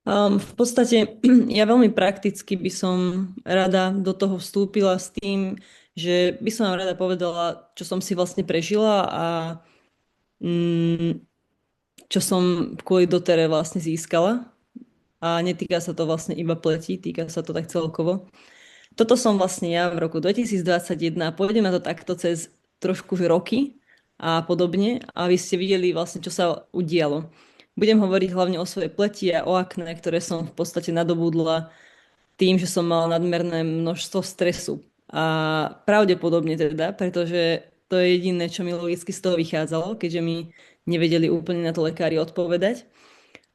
V podstate ja veľmi prakticky by som rada do toho vstúpila s tým, že by som vám rada povedala, čo som si vlastne prežila a mm, čo som kvôli dotere vlastne získala. A netýka sa to vlastne iba pleti, týka sa to tak celkovo. Toto som vlastne ja v roku 2021 a pôjdem na to takto cez trošku že roky a podobne, aby ste videli vlastne, čo sa udialo. Budem hovoriť hlavne o svojej pleti a o akné, ktoré som v podstate nadobudla tým, že som mala nadmerné množstvo stresu. A pravdepodobne teda, pretože to je jediné, čo mi logicky z toho vychádzalo, keďže mi nevedeli úplne na to lekári odpovedať.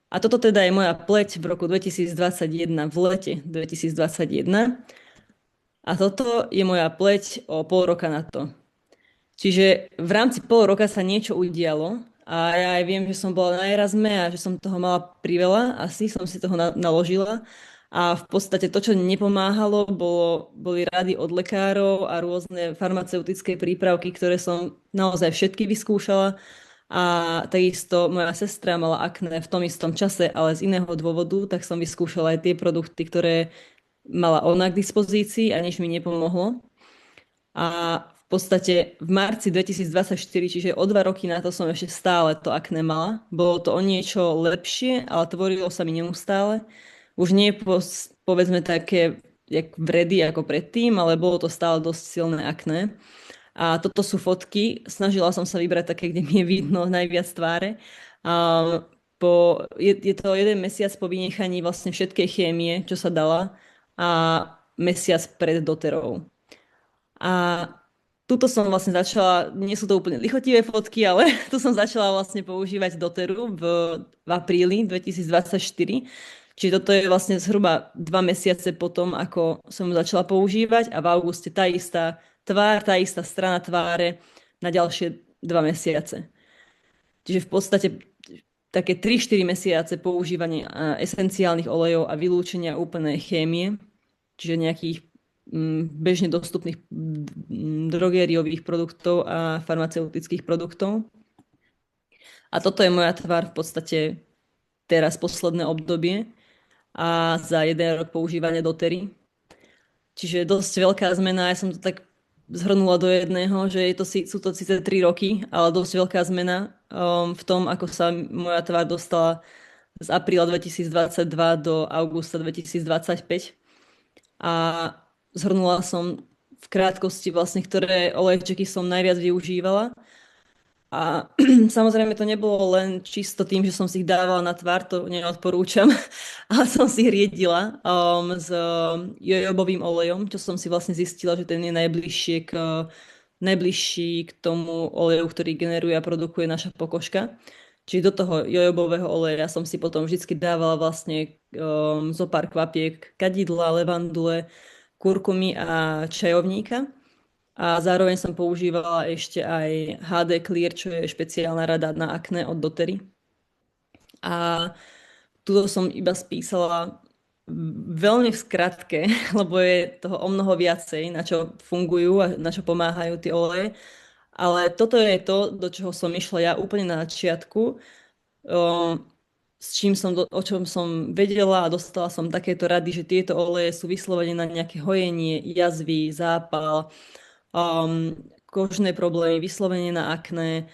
A toto teda je moja pleť v roku 2021, v lete 2021. A toto je moja pleť o pol roka na to. Čiže v rámci pol roka sa niečo udialo a ja aj viem, že som bola na Erasme a že som toho mala priveľa, asi som si toho naložila. A v podstate to, čo nepomáhalo, boli rady od lekárov a rôzne farmaceutické prípravky, ktoré som naozaj všetky vyskúšala. A takisto moja sestra mala akné v tom istom čase, ale z iného dôvodu, tak som vyskúšala aj tie produkty, ktoré mala ona k dispozícii a nič mi nepomohlo. A v podstate v marci 2024, čiže o 2 roky na to som ešte stále to akné mala. Bolo to o niečo lepšie, ale tvorilo sa mi neustále. Už nie povedzme také jak vredy ako predtým, ale bolo to stále dosť silné akné. A toto sú fotky. Snažila som sa vybrať také, kde mi je vidno najviac tváre. A je to 1 mesiac po vynechaní vlastne všetkej chémie, čo sa dala a mesiac pred doterou. A tuto som vlastne začala, nie sú to úplne lichotivé fotky, ale tu som začala vlastne používať doteru v apríli 2024. Čiže toto je vlastne zhruba 2 mesiace potom, ako som ju začala používať a v auguste tá istá tvár, tá istá strana tváre na ďalšie 2 mesiace. Čiže v podstate také 3-4 mesiace používania esenciálnych olejov a vylúčenia úplnej chémie, čiže nejakých bežne dostupných drogériových produktov a farmaceutických produktov. A toto je moja tvár v podstate teraz posledné obdobie a za 1 rok používania dotery. Čiže dosť veľká zmena. Ja som to tak zhrnula do jedného, že sú to síce 3 roky, ale dosť veľká zmena v tom, ako sa moja tvár dostala z apríla 2022 do augusta 2025. A zhrnula som v krátkosti vlastne, ktoré olejčeky som najviac využívala. A samozrejme to nebolo len čisto tým, že som si ich dávala na tvár, to neodporúčam, ale som si ich riedila s jojobovým olejom, čo som si vlastne zistila, že ten je najbližší k tomu oleju, ktorý generuje a produkuje naša pokožka. Čiže do toho jojobového oleja som si potom vždy dávala vlastne zo pár kvapiek kadidla, levandule, kurkumy a čajovníka. A zároveň som používala ešte aj HD Clear, čo je špeciálna rada na akné od dotery. A tuto som iba spísala veľmi v skratke, lebo je toho o mnoho viacej, na čo fungujú a na čo pomáhajú tie oleje. Ale toto je to, do čoho som išla ja úplne na začiatku, o čom som vedela a dostala som takéto rady, že tieto oleje sú vyslovene na nejaké hojenie, jazvy, zápal, kožné problémy, vyslovene na akné.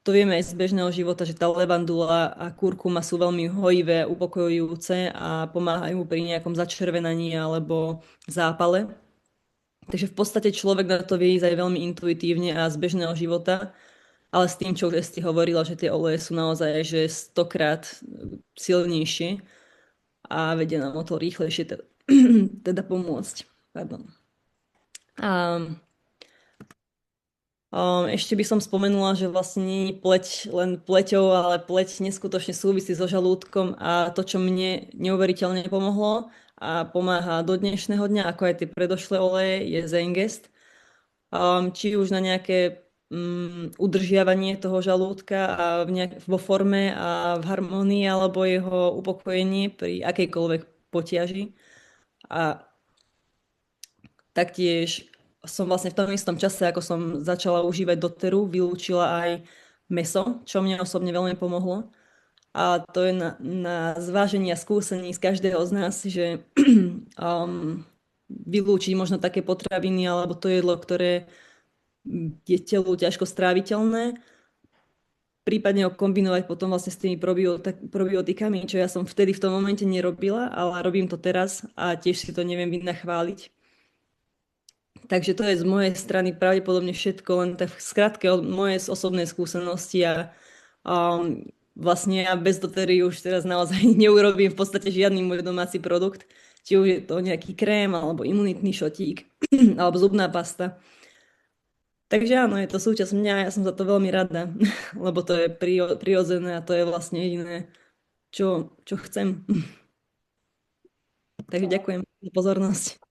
To vieme aj z bežného života, že tá levandula a kurkuma sú veľmi hojivé, upokojujúce a pomáhajú pri nejakom začervenaní alebo zápale. Takže v podstate človek na to vie ísť aj veľmi intuitívne a z bežného života, ale s tým, čo už ste hovorila, že tie oleje sú naozaj že 100-krát silnejšie a vedia nám o to rýchlejšie teda pomôcť. Pardon. A ešte by som spomenula, že vlastne nie je pleť len pleťou, ale pleť neskutočne súvisí so žalúdkom a to, čo mne neuveriteľne pomohlo a pomáha do dnešného dňa, ako aj tie predošlé oleje, je Zengest. Či už na nejaké udržiavanie toho žalúdka a vo forme a v harmonii alebo jeho upokojenie pri akejkoľvek potiaži. A taktiež som vlastne v tom istom čase, ako som začala užívať doteru, vylúčila aj mäso, čo mne osobne veľmi pomohlo. A to je na zváženie a skúsení z každého z nás, že vylúčiť možno také potraviny alebo to jedlo, ktoré je telu ťažko stráviteľné, prípadne ho kombinovať potom vlastne s tými probiotikami, čo ja som vtedy v tom momente nerobila, ale robím to teraz a tiež si to neviem vynachváliť. Takže to je z mojej strany pravdepodobne všetko, len tak v skratke od mojej osobnej skúsenosti a vlastne ja bez dotery už teraz naozaj neurobím v podstate žiadny môj domáci produkt, či už je to nejaký krém, alebo imunitný šotík, alebo zubná pasta. Takže áno, je to súčasť mňa a ja som za to veľmi rada, lebo to je prirodzené a to je vlastne jediné, čo chcem. Takže ďakujem za pozornosť.